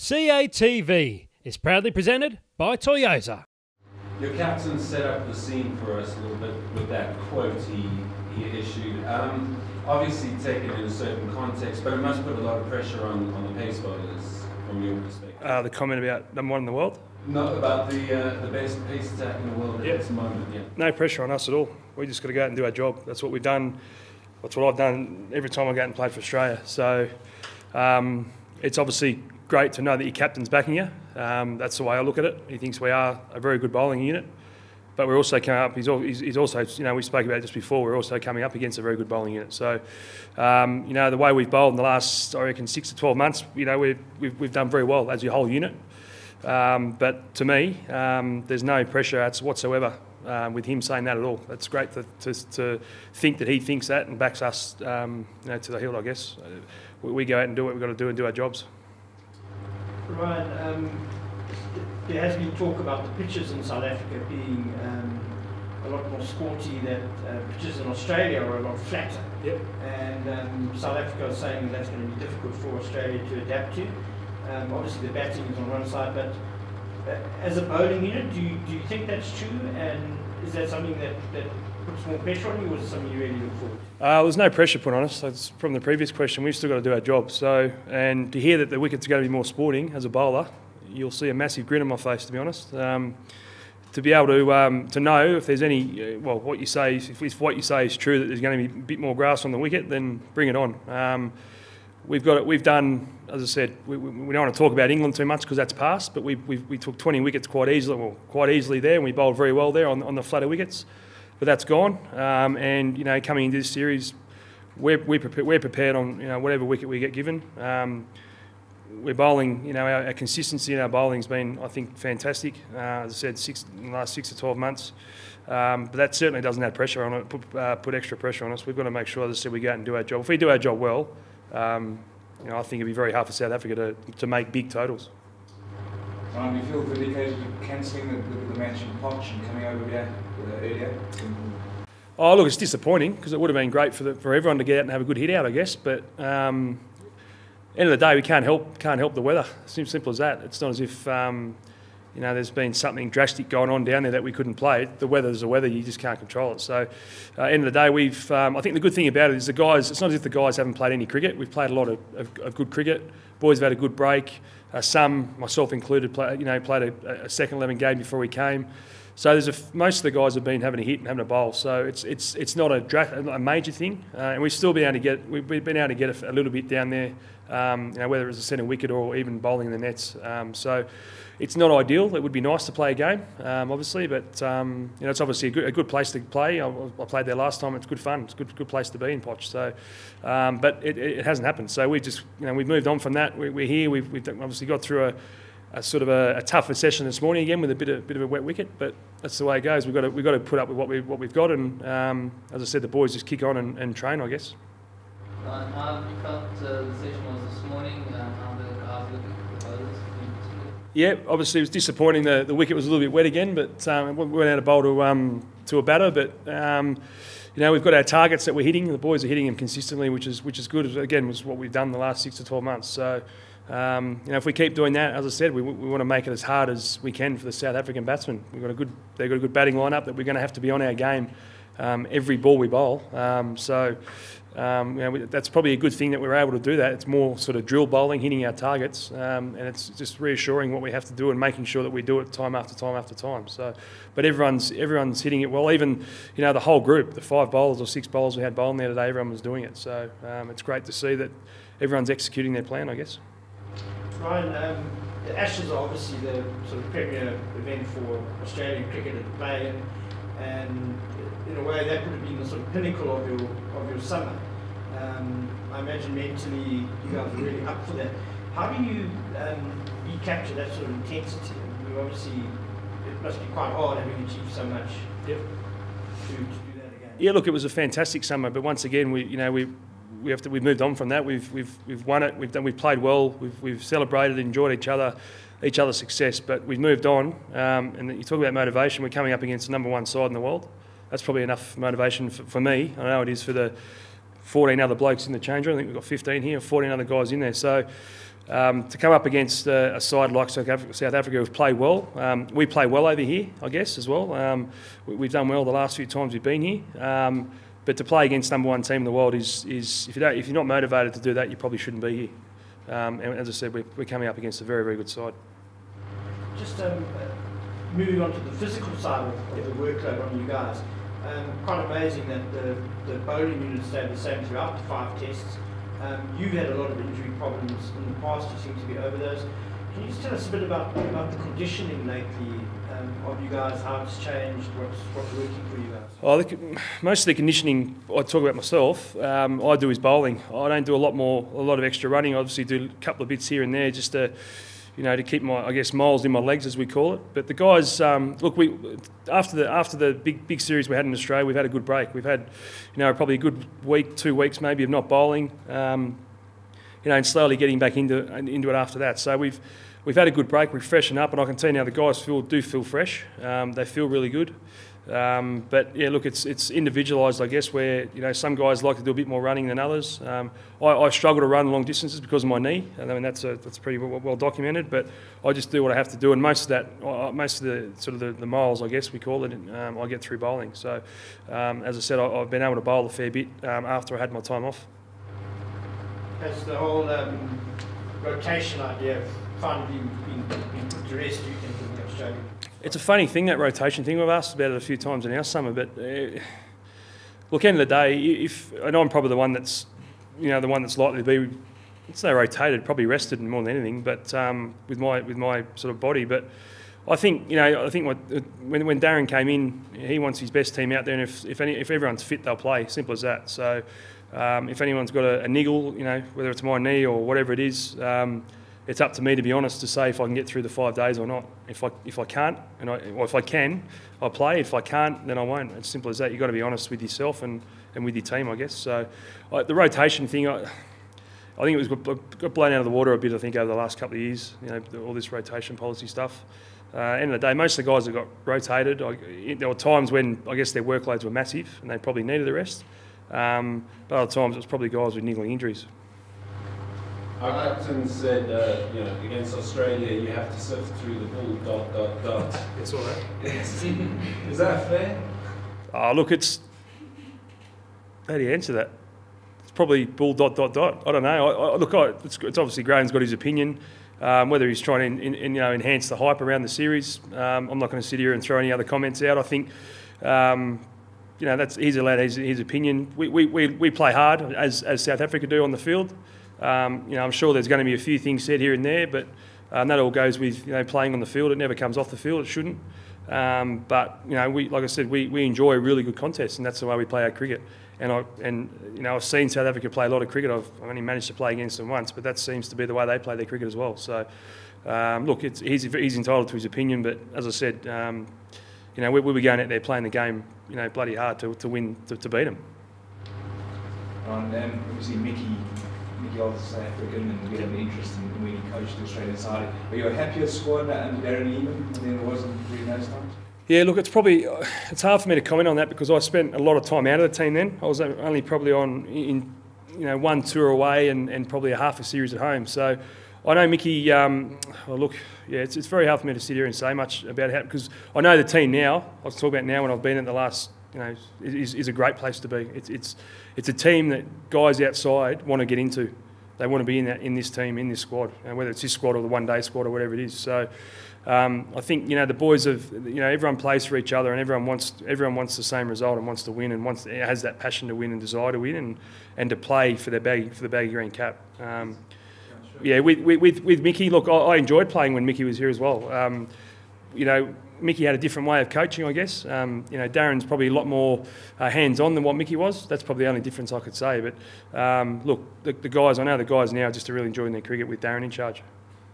CATV is proudly presented by Toyota. Your captain set up the scene for us a little bit with that quote he issued. Obviously taken in a certain context, but it must put a lot of pressure on the pace bowlers from your perspective. The comment about number 1 in the world? Not about the best pace attack in the world at this moment, yeah. No pressure on us at all. We just got to go out and do our job. That's what we've done. That's what I've done every time I go out and play for Australia. So it's obviously great to know that your captain's backing you. That's the way I look at it. He thinks we are a very good bowling unit. But we're also coming up, he's also, you know, we spoke about it just before, we're also coming up against a very good bowling unit. So, you know, the way we've bowled in the last, I reckon, 6 to 12 months, you know, we've done very well as your whole unit. But to me, there's no pressure whatsoever with him saying that at all. It's great to think that he thinks that and backs us, you know, to the hill, I guess. We go out and do what we've got to do and do our jobs. Ryan, there has been talk about the pitches in South Africa being a lot more sporty, that pitches in Australia are a lot flatter. Yep. And South Africa is saying that's going to be difficult for Australia to adapt to. Obviously the batting is on one side, but as a bowling unit, do you think that's true? And is that something that puts more pressure on you, or is it something you really look forward to? There's no pressure put on us. That's from the previous question. We've still got to do our job. So, and to hear that the wickets are going to be more sporting as a bowler, you'll see a massive grin on my face, to be honest. To be able to know if there's any, well, what you say, if what you say is true, that there's going to be a bit more grass on the wicket, then bring it on. We've done, as I said, we don't want to talk about England too much because that's past, but we took 20 wickets quite easily there, and we bowled very well there on the flatter wickets. But that's gone, and you know, coming into this series, we're prepared on, you know, whatever wicket we get given. We're bowling, you know, our consistency in our bowling's been, I think, fantastic. As I said, in the last 6 to 12 months. But that certainly doesn't add pressure on it, put extra pressure on us. We've got to make sure, as I said, we go out and do our job. If we do our job well, you know, I think it'd be very hard for South Africa to make big totals. Do you feel vindicated cancelling the match in Poch and coming over here earlier? Oh, look, it's disappointing because it would have been great for everyone to get out and have a good hit out, I guess. But end of the day, we can't help the weather. It's simple as that. It's not as if you know, there's been something drastic going on down there that we couldn't play. The weather's the weather; you just can't control it. So, end of the day, I think the good thing about it is the guys. It's not as if the guys haven't played any cricket. We've played a lot of good cricket. Boys have had a good break. Some, myself included, played a second 11 game before we came. So most of the guys have been having a hit and having a bowl. So it's not a major thing, and we've been able to get a little bit down there. You know, whether it's a centre wicket or even bowling in the nets. So it's not ideal. It would be nice to play a game, obviously, but you know, it's obviously a good place to play. I played there last time. It's good fun. It's a good place to be in Poch. So, but it hasn't happened. So we've moved on from that. We're here. We've obviously got through a sort of a tougher session this morning again with a bit of a wet wicket, but that's the way it goes. We've got to put up with what we've got, and as I said, the boys just kick on and train, I guess. How have you felt the session was this morning? How the guys looking for the bowlers? Yeah, obviously it was disappointing. The wicket was a little bit wet again, but we went out of bowl to a batter. But you know, we've got our targets that we're hitting. The boys are hitting them consistently, which is good. Again, was what we've done the last 6 to 12 months. So you know, if we keep doing that, as I said, we want to make it as hard as we can for the South African batsmen. They've got a good batting lineup that we're going to have to be on our game every ball we bowl. You know, that's probably a good thing that we're able to do that. It's more sort of drill bowling, hitting our targets, and it's just reassuring what we have to do and making sure that we do it time after time after time. So, but everyone's hitting it well. Even, you know, the whole group, the 5 bowlers or 6 bowlers we had bowling there today, everyone was doing it. So it's great to see that everyone's executing their plan, I guess. Ryan, the Ashes are obviously the sort of premier event for Australian cricket to play, and in a way that would have been the sort of pinnacle of your summer. I imagine mentally you guys are really up for that. How do you recapture that sort of intensity? I mean, obviously it must be quite hard having achieved so much. Yep. To do that again. Yeah, look, it was a fantastic summer, but once again, we've moved on from that. We've won it. We've played well. We've celebrated, enjoyed each other's success, but we've moved on. And you talk about motivation. We're coming up against the #1 side in the world. That's probably enough motivation for me. I know it is for the 14 other blokes in the change room. I think we've got 15 here, 14 other guys in there. So to come up against a side like South Africa who've played well. We play well over here, I guess, as well. We've done well the last few times we've been here. But to play against #1 team in the world is if you're not motivated to do that, you probably shouldn't be here. And as I said, we're coming up against a very, very good side. Just moving on to the physical side of the workload on you guys. Quite amazing that the bowling unit stayed the same throughout the 5 tests. You've had a lot of injury problems in the past. You seem to be over those. Can you just tell us a bit about the conditioning lately of you guys, how it's changed, what's working for you guys? Oh, most of the conditioning I talk about myself, I do is bowling. I don't do a lot of extra running. I obviously do a couple of bits here and there just to keep my, I guess, miles in my legs, as we call it. But the guys, look, after the big series we had in Australia, we've had a good break. We've had, probably a good week, 2 weeks maybe of not bowling, and slowly getting back into it after that. So we've had a good break. We've freshened up, and I can tell you now the guys do feel fresh. They feel really good. But yeah, look, it's individualised, I guess, where some guys like to do a bit more running than others. I struggle to run long distances because of my knee. I mean that's pretty well documented. But I just do what I have to do, and most of the sort of the miles, I guess we call it, I get through bowling. So as I said, I've been able to bowl a fair bit after I had my time off. Has the whole rotation idea finally been put to rest, do you think, in Australia? It's a funny thing, that rotation thing. We've asked about it a few times in our summer, but look, end of the day, and I'm probably the one that's, the one that's likely to be, it's no rotated, probably rested more than anything, but with my sort of body. But I think, when Darren came in, he wants his best team out there, and if everyone's fit, they'll play. Simple as that. So if anyone's got a niggle, whether it's my knee or whatever it is. It's up to me, to be honest, to say if I can get through the 5 days or not. If I can't, or if I can, I'll play. If I can't, then I won't. It's simple as that. You've got to be honest with yourself and with your team, I guess. So the rotation thing, I think it got blown out of the water a bit, I think, over the last couple of years, all this rotation policy stuff. End of the day, most of the guys that got rotated, there were times when, I guess, their workloads were massive and they probably needed the rest. But other times it was probably guys with niggling injuries. Our captain said, against Australia, you have to sift through the bull, ... It's all right. Yes. Is that fair? Look, how do you answer that? It's probably bull ... I don't know. It's obviously Graham's got his opinion. Whether he's trying to enhance the hype around the series, I'm not going to sit here and throw any other comments out. I think he's allowed his opinion. We play hard as South Africa do on the field. I'm sure there's going to be a few things said here and there, but that all goes with playing on the field. It never comes off the field. It shouldn't. But like I said, we enjoy a really good contest, and that's the way we play our cricket. And I've seen South Africa play a lot of cricket. I've only managed to play against them once, but that seems to be the way they play their cricket as well. So look, he's entitled to his opinion, but as I said, we'll be going out there playing the game, bloody hard to win, to beat them. Obviously Mickey was South African, and we had an interest in when he coached the Australian side. Are you a happier squad under Darren Lehmann than there was during those times? Yeah, look, it's hard for me to comment on that because I spent a lot of time out of the team then. I was only probably on one tour away and probably a half a series at home. So I know Mickey. It's very hard for me to sit here and say much about it because I know the team now. I'll talk about now when I've been in the last. Is a great place to be. It's a team that guys outside want to get into. They want to be in this team, in this squad, and whether it's this squad or the one-day squad or whatever it is. So I think the boys everyone plays for each other, and everyone wants the same result and wants to win and has that passion to win and desire to win and to play for the baggy green cap. With Mickey, look, I enjoyed playing when Mickey was here as well. Mickey had a different way of coaching, I guess. Darren's probably a lot more hands-on than what Mickey was. That's probably the only difference I could say. But look, the guys, I know the guys now just are really enjoying their cricket with Darren in charge.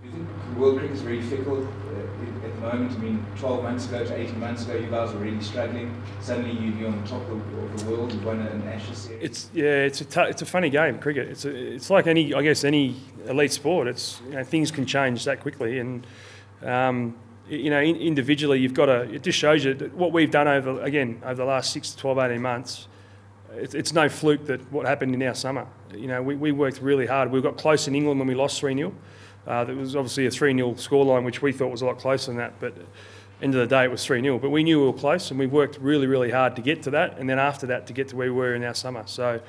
Do you think world cricket is very fickle at the moment? I mean, 12 months ago to 18 months ago, you guys were really struggling. Suddenly you're on top of the world. You've won an Ashes series. It's a funny game, cricket. It's like any elite sport. Things can change that quickly, and individually you've got to. It just shows you that what we've done over the last 6 to 12, 18 months. It's no fluke that what happened in our summer. We worked really hard. We got close in England when we lost 3-0. There was obviously a 3-0 scoreline, which we thought was a lot closer than that, but end of the day it was 3-0. But we knew we were close, and we worked really, really hard to get to that, and then after that to get to where we were in our summer. So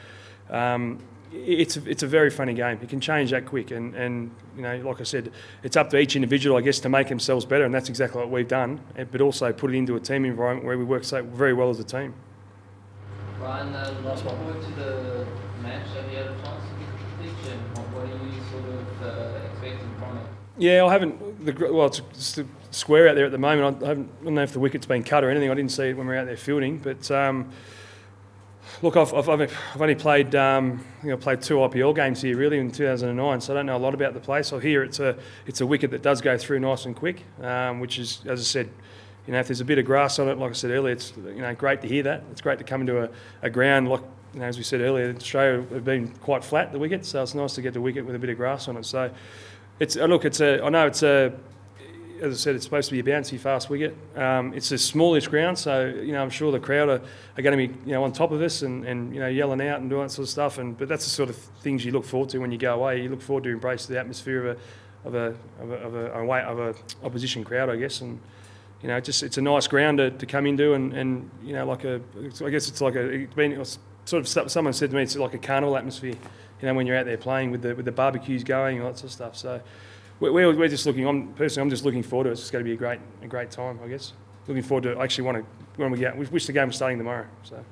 it's a very funny game. It can change that quick, and you know, like I said, it's up to each individual, I guess, to make themselves better, and that's exactly what we've done. But also put it into a team environment where we work so very well as a team. Ryan, looking forward to the match. Have you had a chance to get to the pitch, and what are you sort of expecting from it? Yeah, I haven't. Well, it's just a square out there at the moment. I don't know if the wicket's been cut or anything. I didn't see it when we were out there fielding. But look, I've only played. I think I played 2 IPL games here really in 2009, so I don't know a lot about the place. I hear it's a wicket that does go through nice and quick, which is, as I said, you know, if there's a bit of grass on it, like I said earlier, it's, you know, great to hear that. It's great to come into a ground like, you know, as we said earlier, Australia have been quite flat, the wicket, so it's nice to get the wicket with a bit of grass on it. So it's I know it's as I said, it's supposed to be a bouncy, fast wicket. It's a smallish ground, so you know, I'm sure the crowd are going to be, you know, on top of us and you know, yelling out and doing that sort of stuff. But that's the sort of things you look forward to when you go away. You look forward to embrace the atmosphere of a opposition crowd, I guess. And you know, it's a nice ground to come into, and you know, I guess it's like someone said to me, it's like a carnival atmosphere. You know, when you're out there playing with the barbecues going, all that sort of stuff. So we're just looking. I'm just looking forward to it. It's just going to be a great time, I guess. Looking forward to. I actually want to when we wish the game was starting tomorrow. So.